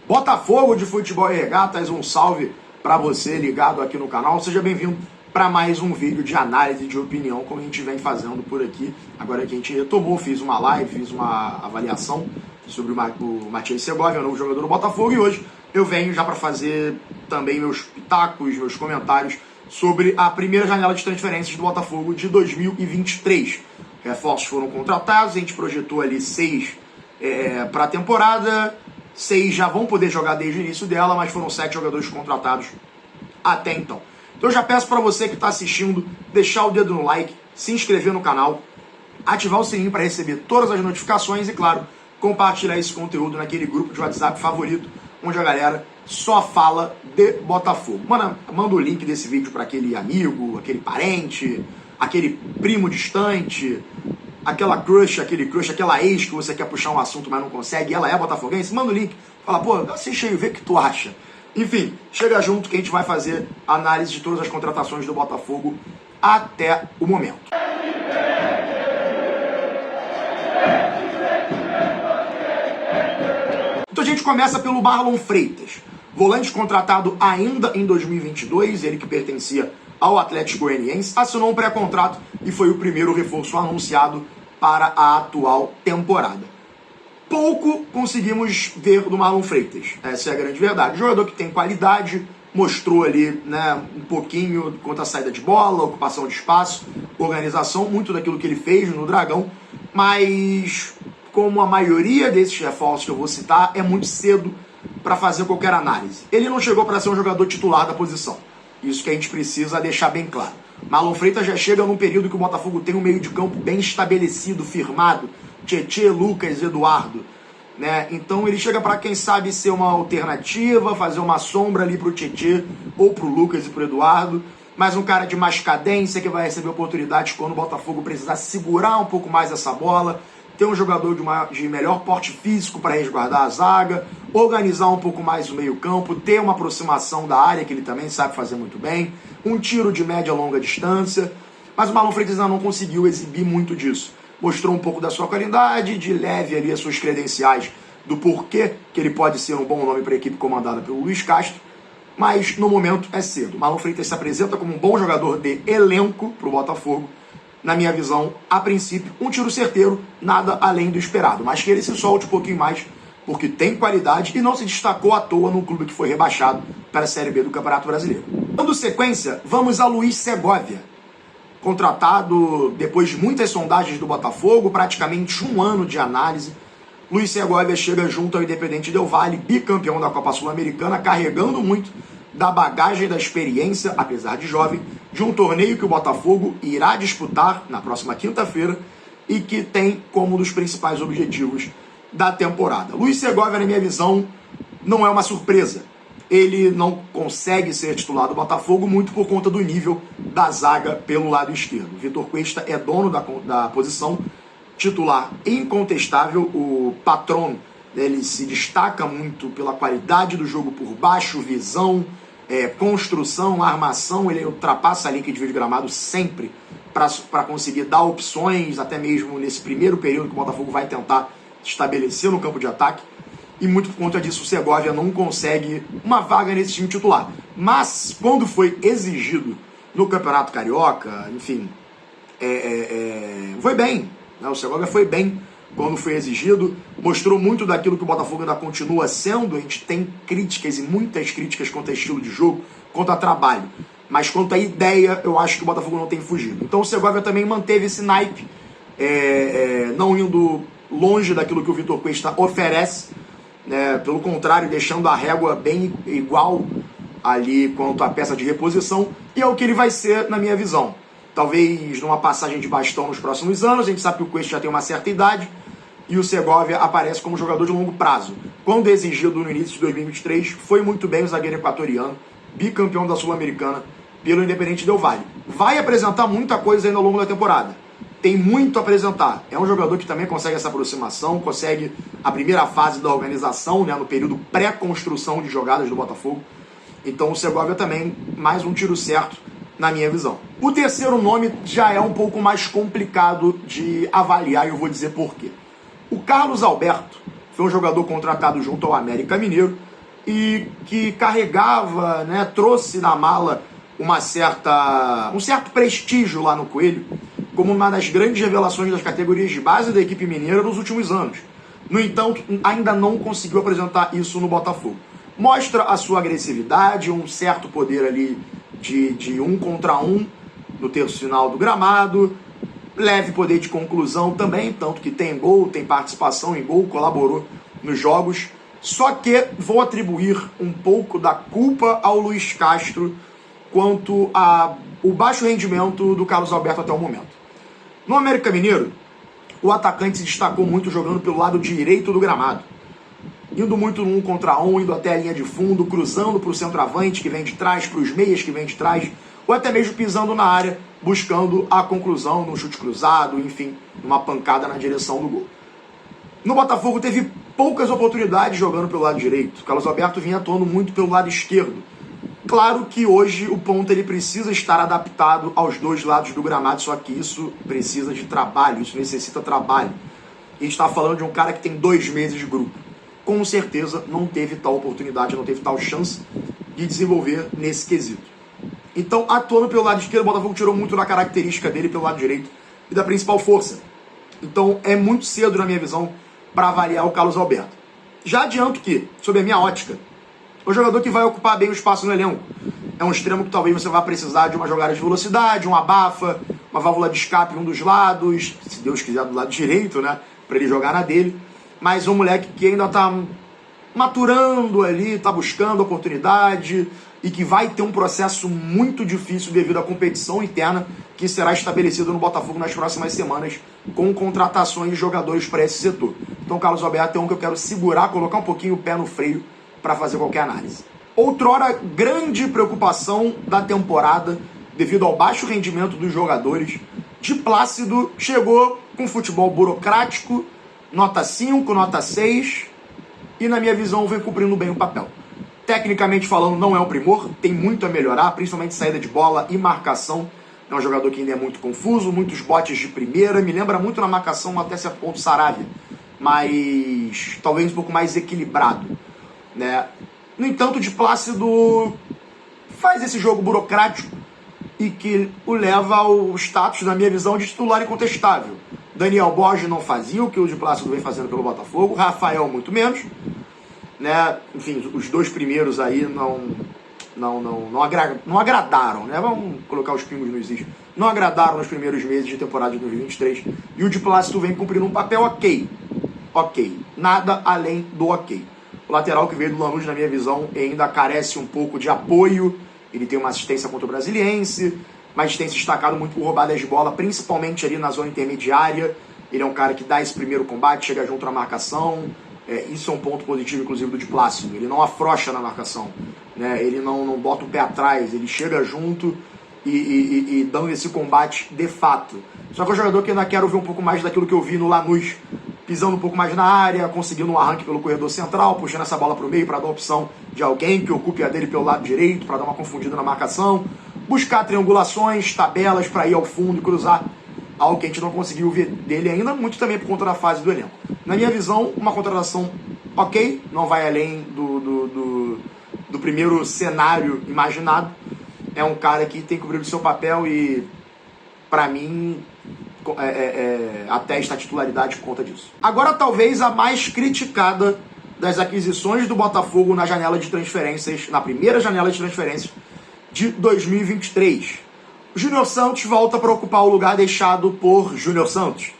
Botafogo de Futebol e Regatas, um salve para você ligado aqui no canal. Seja bem-vindo para mais um vídeo de análise de opinião, como a gente vem fazendo por aqui. Agora que a gente retomou, fiz uma live, fiz uma avaliação sobre o Matheus Segovia, o novo jogador do Botafogo, e hoje eu venho já para fazer também meus pitacos, meus comentários sobre a primeira janela de transferências do Botafogo de 2023. Reforços foram contratados, a gente projetou ali 6 para a temporada, 6 já vão poder jogar desde o início dela, mas foram 7 jogadores contratados até então. Então eu já peço para você que está assistindo, deixar o dedo no like, se inscrever no canal, ativar o sininho para receber todas as notificações e, claro, compartilhar esse conteúdo naquele grupo de WhatsApp favorito, onde a galera só fala de Botafogo. Manda o link desse vídeo para aquele amigo, aquele parente, aquele primo distante, aquela crush, aquela ex que você quer puxar um assunto, mas não consegue, e ela é botafoguense. Manda o link, fala, pô, assiste aí, vê o que tu acha. Enfim, chega junto que a gente vai fazer análise de todas as contratações do Botafogo até o momento. Então a gente começa pelo Marlon Freitas, volante contratado ainda em 2022, ele que pertencia ao Atlético Goianiense, assinou um pré-contrato e foi o primeiro reforço anunciado para a atual temporada. Pouco conseguimos ver do Marlon Freitas, essa é a grande verdade. Jogador que tem qualidade, mostrou ali, né, um pouquinho quanto à saída de bola, ocupação de espaço, organização, muito daquilo que ele fez no Dragão, mas como a maioria desses reforços que eu vou citar, é muito cedo para fazer qualquer análise. Ele não chegou para ser um jogador titular da posição, isso que a gente precisa deixar bem claro. Marlon Freitas já chega num período que o Botafogo tem um meio de campo bem estabelecido, firmado, Tietê, Lucas, Eduardo, né? Então ele chega para, quem sabe, ser uma alternativa, fazer uma sombra ali pro Tietê, ou pro Lucas e pro Eduardo, mas um cara de mais cadência que vai receber oportunidades quando o Botafogo precisar segurar um pouco mais essa bola, ter um jogador de melhor porte físico para resguardar a zaga, organizar um pouco mais o meio-campo, ter uma aproximação da área, que ele também sabe fazer muito bem, um tiro de média e longa distância, mas o Marlon Freitas ainda não conseguiu exibir muito disso. Mostrou um pouco da sua qualidade, de leve ali as suas credenciais do porquê que ele pode ser um bom nome para a equipe comandada pelo Luiz Castro, mas no momento é cedo. Marlon Freitas se apresenta como um bom jogador de elenco para o Botafogo. Na minha visão, a princípio, um tiro certeiro, nada além do esperado, mas que ele se solte um pouquinho mais, porque tem qualidade e não se destacou à toa num clube que foi rebaixado para a Série B do Campeonato Brasileiro. Dando sequência, vamos a Luiz Segovia, contratado depois de muitas sondagens do Botafogo, praticamente um ano de análise. Luiz Segovia chega junto ao Independente Del Valle, bicampeão da Copa Sul-Americana, carregando muito da bagagem e da experiência, apesar de jovem, de um torneio que o Botafogo irá disputar na próxima quinta-feira e que tem como um dos principais objetivos da temporada. Luiz Segovia, na minha visão, não é uma surpresa. Ele não consegue ser titular do Botafogo muito por conta do nível da zaga pelo lado esquerdo. Vitor Cuesta é dono da posição, titular incontestável. O Patrón, ele se destaca muito pela qualidade do jogo por baixo, visão, construção, armação. Ele ultrapassa a linha de vídeo gramado sempre para conseguir dar opções, até mesmo nesse primeiro período que o Botafogo vai tentar estabelecer no campo de ataque. E muito por conta disso o Segovia não consegue uma vaga nesse time titular. Mas quando foi exigido no Campeonato Carioca, enfim, foi bem, né? O Segovia foi bem quando foi exigido, mostrou muito daquilo que o Botafogo ainda continua sendo. A gente tem críticas e muitas críticas quanto a estilo de jogo, quanto a trabalho, mas quanto a ideia, eu acho que o Botafogo não tem fugido. Então o Segovia também manteve esse naipe, não indo longe daquilo que o Vitor Cuesta oferece, pelo contrário, deixando a régua bem igual ali quanto à peça de reposição, e é o que ele vai ser na minha visão. Talvez numa passagem de bastão nos próximos anos. A gente sabe que o Cuesta já tem uma certa idade e o Segovia aparece como jogador de longo prazo. Quando exigido no início de 2023, foi muito bem o zagueiro equatoriano, bicampeão da Sul-Americana pelo Independente Del Valle. Vai apresentar muita coisa ainda ao longo da temporada. Tem muito a apresentar. É um jogador que também consegue essa aproximação, consegue a primeira fase da organização, né, no período pré-construção de jogadas do Botafogo. Então o Segovia também, mais um tiro certo, na minha visão. O terceiro nome já é um pouco mais complicado de avaliar e eu vou dizer por quê. O Carlos Alberto foi um jogador contratado junto ao América Mineiro, e que carregava, né, trouxe na mala um certo prestígio lá no Coelho, como uma das grandes revelações das categorias de base da equipe mineira nos últimos anos. No entanto, ainda não conseguiu apresentar isso no Botafogo. Mostra a sua agressividade, um certo poder ali de 1 contra 1 no terço final do gramado, leve poder de conclusão também, tanto que tem gol, tem participação em gol, colaborou nos jogos. Só que vou atribuir um pouco da culpa ao Luiz Castro quanto ao baixo rendimento do Carlos Alberto até o momento. No América Mineiro, o atacante se destacou muito jogando pelo lado direito do gramado, indo muito no 1 contra 1, indo até a linha de fundo, cruzando para o centroavante que vem de trás, para os meias que vem de trás, ou até mesmo pisando na área, buscando a conclusão num chute cruzado, enfim, uma pancada na direção do gol. No Botafogo teve poucas oportunidades jogando pelo lado direito. O Carlos Alberto vinha atuando muito pelo lado esquerdo. Claro que hoje o ponta ele precisa estar adaptado aos dois lados do gramado, só que isso precisa de trabalho, isso necessita trabalho. A gente está falando de um cara que tem 2 meses de grupo. Com certeza não teve tal oportunidade, não teve tal chance de desenvolver nesse quesito. Então, atuando pelo lado esquerdo, o Botafogo tirou muito da característica dele pelo lado direito e da principal força. Então, é muito cedo, na minha visão, para avaliar o Carlos Alberto. Já adianto que, sob a minha ótica, é um jogador que vai ocupar bem o espaço no elenco. É um extremo que talvez você vá precisar de uma jogada de velocidade, um abafa, uma válvula de escape em um dos lados, se Deus quiser do lado direito, né, para ele jogar na dele. Mas um moleque que ainda está maturando ali, está buscando oportunidade e que vai ter um processo muito difícil devido à competição interna que será estabelecida no Botafogo nas próximas semanas com contratações de jogadores para esse setor. Então o Carlos Alberto é um que eu quero segurar, colocar um pouquinho o pé no freio para fazer qualquer análise. Outrora, grande preocupação da temporada devido ao baixo rendimento dos jogadores. De Plácido chegou com futebol burocrático, nota 5, nota 6, e na minha visão vem cumprindo bem o papel. Tecnicamente falando, não é um primor, tem muito a melhorar, principalmente saída de bola e marcação. É um jogador que ainda é muito confuso, muitos botes de primeira, me lembra muito na marcação até certo ponto Saravia, mas talvez um pouco mais equilibrado, né? No entanto, de Plácido faz esse jogo burocrático e que o leva ao status, na minha visão, de titular incontestável. Daniel Borges não fazia o que o de Plácido vem fazendo pelo Botafogo, Rafael muito menos, né? Enfim, os 2 primeiros aí não agradaram, né? Vamos colocar os pingos nos is. Não agradaram nos primeiros meses de temporada de 2023 e o de Plácido vem cumprindo um papel ok, nada além do ok. O lateral que veio do Lanús, na minha visão, ainda carece um pouco de apoio. Ele tem uma assistência contra o Brasiliense, mas tem se destacado muito por roubadas de bola, principalmente ali na zona intermediária. Ele é um cara que dá esse primeiro combate, chega junto na marcação. Isso é um ponto positivo, inclusive, do de Plácido. Ele não afrouxa na marcação, né? Ele não bota o pé atrás, ele chega junto e dando esse combate de fato. Só que é um jogador que eu ainda quero ver um pouco mais daquilo que eu vi no Lanús, pisando um pouco mais na área, conseguindo um arranque pelo corredor central, puxando essa bola para o meio para dar a opção de alguém que ocupe a dele pelo lado direito, para dar uma confundida na marcação, buscar triangulações, tabelas para ir ao fundo e cruzar, algo que a gente não conseguiu ver dele ainda, muito também por conta da fase do elenco. Na minha visão, uma contratação ok, não vai além do primeiro cenário imaginado. É um cara que tem que cobrir o seu papel e, para mim, atesta a titularidade por conta disso. Agora, talvez a mais criticada das aquisições do Botafogo na janela de transferências, na primeira janela de transferências de 2023. O Júnior Santos volta para ocupar o lugar deixado por Júnior Santos.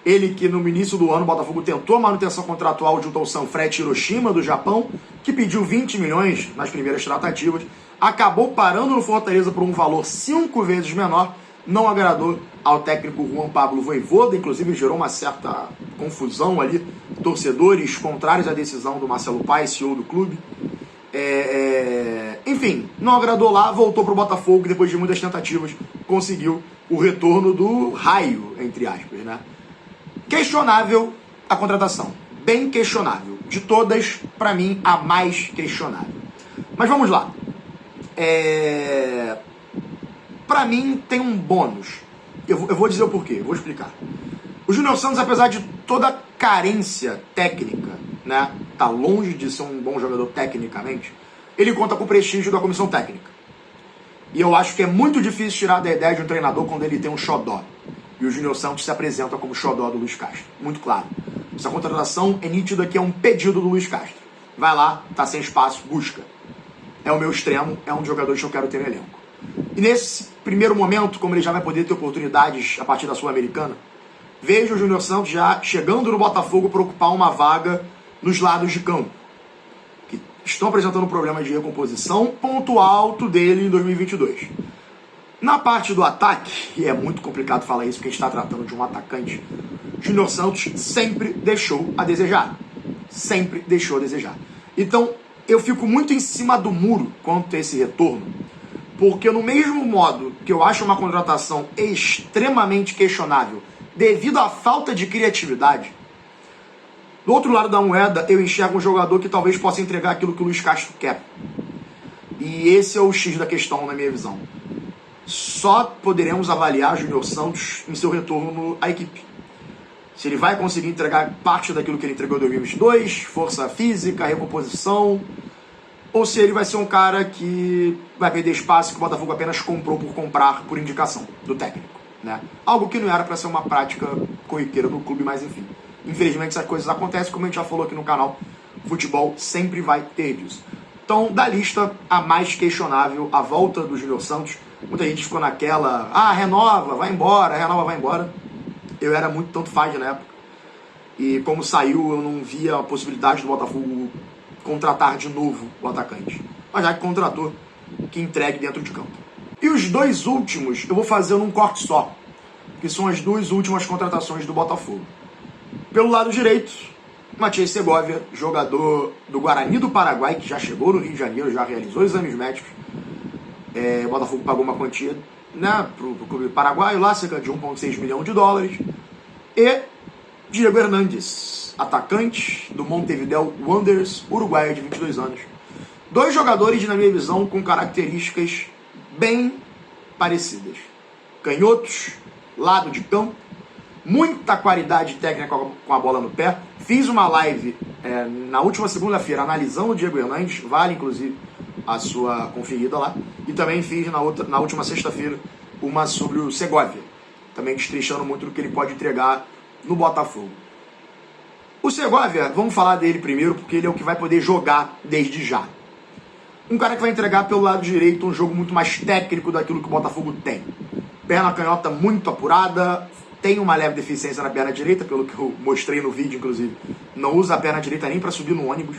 Ele que no início do ano o Botafogo tentou a manutenção contratual junto ao Sanfrecce Hiroshima do Japão, que pediu 20 milhões nas primeiras tratativas, acabou parando no Fortaleza por um valor 5 vezes menor, não agradou ao técnico Juan Pablo Vojvoda, inclusive gerou uma certa confusão ali, torcedores contrários à decisão do Marcelo Paes, CEO do clube. Enfim, não agradou lá, voltou para o Botafogo, que depois de muitas tentativas conseguiu o retorno do raio, entre aspas, né? Questionável a contratação, bem questionável. De todas, para mim, a mais questionável. Mas vamos lá. Para mim, tem um bônus. Eu vou dizer o porquê, eu vou explicar. O Júnior Santos, apesar de toda carência técnica, né, está longe de ser um bom jogador tecnicamente, ele conta com o prestígio da comissão técnica. E eu acho que é muito difícil tirar da ideia de um treinador quando ele tem um xodó. E o Júnior Santos se apresenta como xodó do Luiz Castro. Muito claro. Essa contratação é nítida que é um pedido do Luiz Castro. Vai lá, tá sem espaço, busca. É o meu extremo, é um dos jogadores que eu quero ter no elenco. E nesse primeiro momento, como ele já vai poder ter oportunidades a partir da Sul-Americana, vejo o Júnior Santos já chegando no Botafogo para ocupar uma vaga nos lados de campo, que estão apresentando um problema de recomposição, ponto alto dele em 2022. Na parte do ataque, e é muito complicado falar isso porque a gente está tratando de um atacante, Júnior Santos sempre deixou a desejar. Sempre deixou a desejar. Então, eu fico muito em cima do muro quanto a esse retorno, porque no mesmo modo que eu acho uma contratação extremamente questionável devido à falta de criatividade, do outro lado da moeda eu enxergo um jogador que talvez possa entregar aquilo que o Luiz Castro quer. E esse é o X da questão na minha visão. Só poderemos avaliar Júnior Santos em seu retorno à equipe. Se ele vai conseguir entregar parte daquilo que ele entregou em 2022, força física, recomposição, ou se ele vai ser um cara que vai perder espaço que o Botafogo apenas comprou por comprar por indicação do técnico, né? Algo que não era para ser uma prática corriqueira no clube, mas enfim. Infelizmente essas coisas acontecem, como a gente já falou aqui no canal, futebol sempre vai ter disso. Então, da lista, a mais questionável, a volta do Júnior Santos. Muita gente ficou naquela, renova, vai embora, renova, vai embora. Eu era muito tanto faz na época. E como saiu, eu não via a possibilidade do Botafogo contratar de novo o atacante. Mas já que contratou, que entregue dentro de campo. E os dois últimos, eu vou fazer num corte só. Que são as duas últimas contratações do Botafogo. Pelo lado direito, Matias Segovia, jogador do Guarani do Paraguai, que já chegou no Rio de Janeiro, já realizou exames médicos. O Botafogo pagou uma quantia, né, pro clube paraguaio lá, cerca de 1,6 milhão de dólares. E Diego Hernandes, atacante do Montevideo Wanderers, uruguaio de 22 anos. Dois jogadores, na minha visão, com características bem parecidas. Canhotos, lado de campo, muita qualidade técnica com a bola no pé. Fiz uma live na última segunda-feira analisando o Diego Hernandes, vale inclusive a sua conferida lá. E também fiz na última sexta-feira uma sobre o Segovia, também destrinchando muito do que ele pode entregar no Botafogo. O Segovia, vamos falar dele primeiro, porque ele é o que vai poder jogar desde já. Um cara que vai entregar pelo lado direito um jogo muito mais técnico daquilo que o Botafogo tem. Perna canhota muito apurada, tem uma leve deficiência na perna direita, pelo que eu mostrei no vídeo, inclusive. Não usa a perna direita nem para subir no ônibus,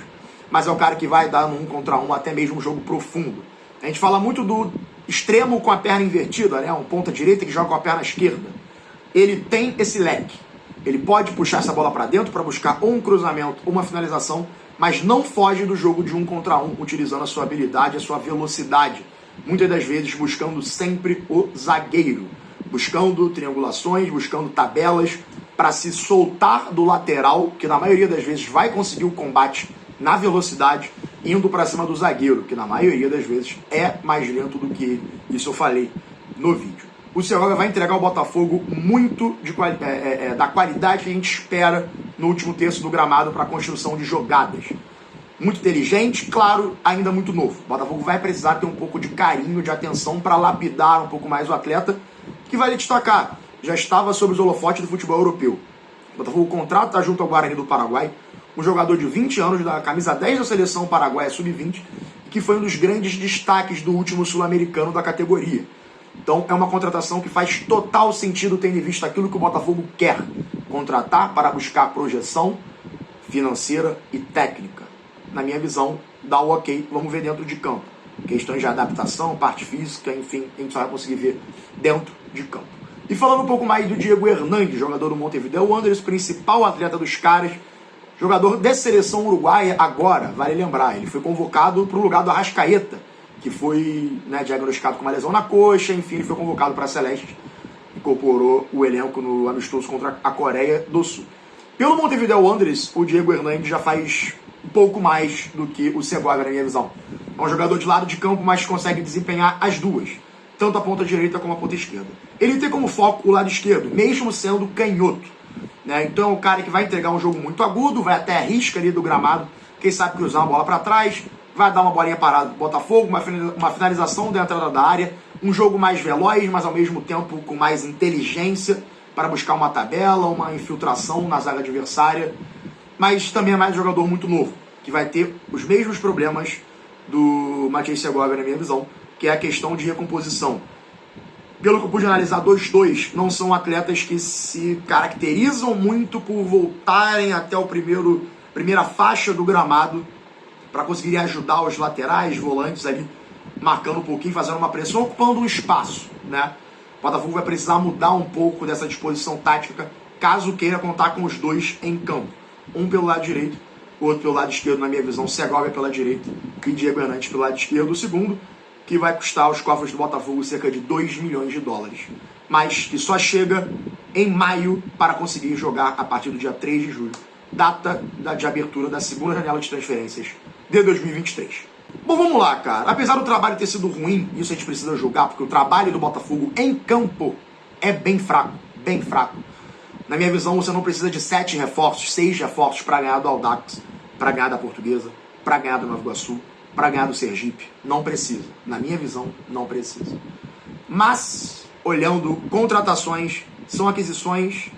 mas é o cara que vai dar no 1 contra 1, até mesmo um jogo profundo. A gente fala muito do extremo com a perna invertida, né? Um ponta direita que joga com a perna esquerda. Ele tem esse leque. Ele pode puxar essa bola para dentro para buscar ou um cruzamento ou uma finalização, mas não foge do jogo de 1 contra 1, utilizando a sua habilidade, a sua velocidade. Muitas das vezes buscando sempre o zagueiro, buscando triangulações, buscando tabelas para se soltar do lateral, que na maioria das vezes vai conseguir o combate na velocidade, indo para cima do zagueiro, que na maioria das vezes é mais lento do que ele. Isso eu falei no vídeo. O Segovia vai entregar ao Botafogo muito da qualidade que a gente espera no último terço do gramado para a construção de jogadas. Muito inteligente, claro, ainda muito novo. O Botafogo vai precisar ter um pouco de carinho, de atenção para lapidar um pouco mais o atleta, que vale destacar, já estava sob os holofotes do futebol europeu. O Botafogo contrata junto ao Guarani do Paraguai um jogador de 20 anos, da camisa 10 da seleção paraguaia sub-20, que foi um dos grandes destaques do último sul-americano da categoria. Então é uma contratação que faz total sentido, tendo em vista aquilo que o Botafogo quer contratar para buscar projeção financeira e técnica. Na minha visão, dá o ok, vamos ver dentro de campo. Questões de adaptação, parte física, enfim, a gente só vai conseguir ver dentro de campo. E falando um pouco mais do Diego Hernandes, jogador do Montevideo Wanderers, principal atleta dos caras, jogador de seleção uruguaia agora, vale lembrar, ele foi convocado para o lugar do Arrascaeta, que foi, né, diagnosticado com uma lesão na coxa, enfim, ele foi convocado para a Celeste, incorporou o elenco no amistoso contra a Coreia do Sul. Pelo Montevideo Wanderers, o Diego Hernandes já faz um pouco mais do que o Segovia, na minha visão. É um jogador de lado de campo, mas consegue desempenhar as duas, tanto a ponta direita como a ponta esquerda. Ele tem como foco o lado esquerdo, mesmo sendo canhoto, né? Então é um cara que vai entregar um jogo muito agudo, vai até a risca ali do gramado, quem sabe cruzar uma bola para trás, vai dar uma bolinha parada pro Botafogo, uma finalização dentro da área, um jogo mais veloz, mas ao mesmo tempo com mais inteligência para buscar uma tabela, uma infiltração na zaga adversária, mas também é mais um jogador muito novo, que vai ter os mesmos problemas do Mathieu Segovia, na minha visão, que é a questão de recomposição. Pelo que eu pude analisar, 2-2 não são atletas que se caracterizam muito por voltarem até o primeira faixa do gramado para conseguirem ajudar os laterais, volantes ali, marcando um pouquinho, fazendo uma pressão, ocupando um espaço, né? O Botafogo vai precisar mudar um pouco dessa disposição tática, caso queira contar com os dois em campo. Um pelo lado direito, o outro pelo lado esquerdo, na minha visão, Segovia pela direita e Diego Hernandes pelo lado esquerdo. O segundo, que vai custar aos cofres do Botafogo cerca de 2 milhões de dólares, mas que só chega em maio para conseguir jogar a partir do dia 3 de julho, data de abertura da segunda janela de transferências de 2023. Bom, vamos lá, cara. Apesar do trabalho ter sido ruim, isso a gente precisa julgar, porque o trabalho do Botafogo em campo é bem fraco, bem fraco. Na minha visão, você não precisa de 7 reforços, 6 reforços para ganhar do Audax, para ganhar da Portuguesa, para ganhar do Nova Iguaçu, para ganhar do Sergipe. Não precisa. Na minha visão, não precisa. Mas, olhando contratações, são aquisições.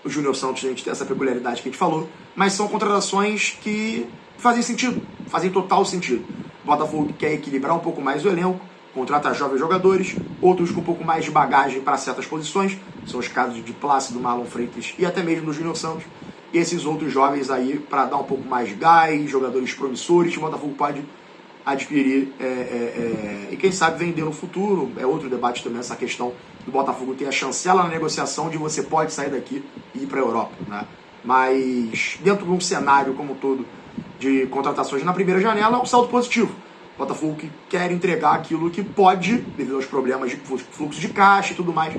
O Júnior Santos, a gente tem essa peculiaridade que a gente falou, mas são contratações que fazem sentido, fazem total sentido. O Botafogo quer equilibrar um pouco mais o elenco, contrata jovens jogadores, outros com um pouco mais de bagagem para certas posições, são os casos de Plácido, Marlon Freitas e até mesmo do Júnior Santos. E esses outros jovens aí, para dar um pouco mais de gás, jogadores promissores, que o Botafogo pode adquirir e quem sabe vender no futuro. É outro debate também essa questão do Botafogo ter a chancela na negociação de você pode sair daqui e ir para a Europa, né? Mas dentro de um cenário como todo de contratações na primeira janela, é um saldo positivo. O Botafogo que quer entregar aquilo que pode, devido aos problemas de fluxo de caixa e tudo mais,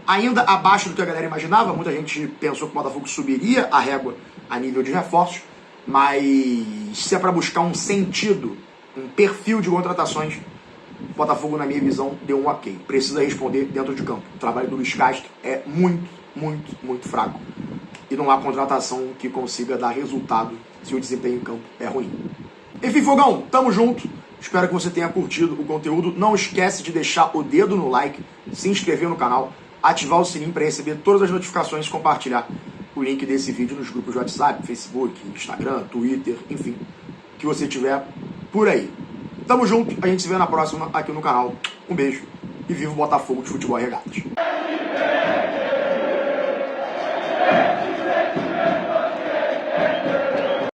ainda abaixo do que a galera imaginava. Muita gente pensou que o Botafogo subiria a régua a nível de reforços, mas se é para buscar um sentido, um perfil de contratações, o Botafogo, na minha visão, deu um ok. Precisa responder dentro de campo. O trabalho do Luiz Castro é muito fraco. E não há contratação que consiga dar resultado se o desempenho em campo é ruim. Enfim, Fogão, tamo junto. Espero que você tenha curtido o conteúdo. Não esquece de deixar o dedo no like, se inscrever no canal, ativar o sininho para receber todas as notificações e compartilhar o link desse vídeo nos grupos de WhatsApp, Facebook, Instagram, Twitter, enfim, que você tiver por aí. Tamo junto, a gente se vê na próxima aqui no canal. Um beijo e viva o Botafogo de Futebol e Regatas.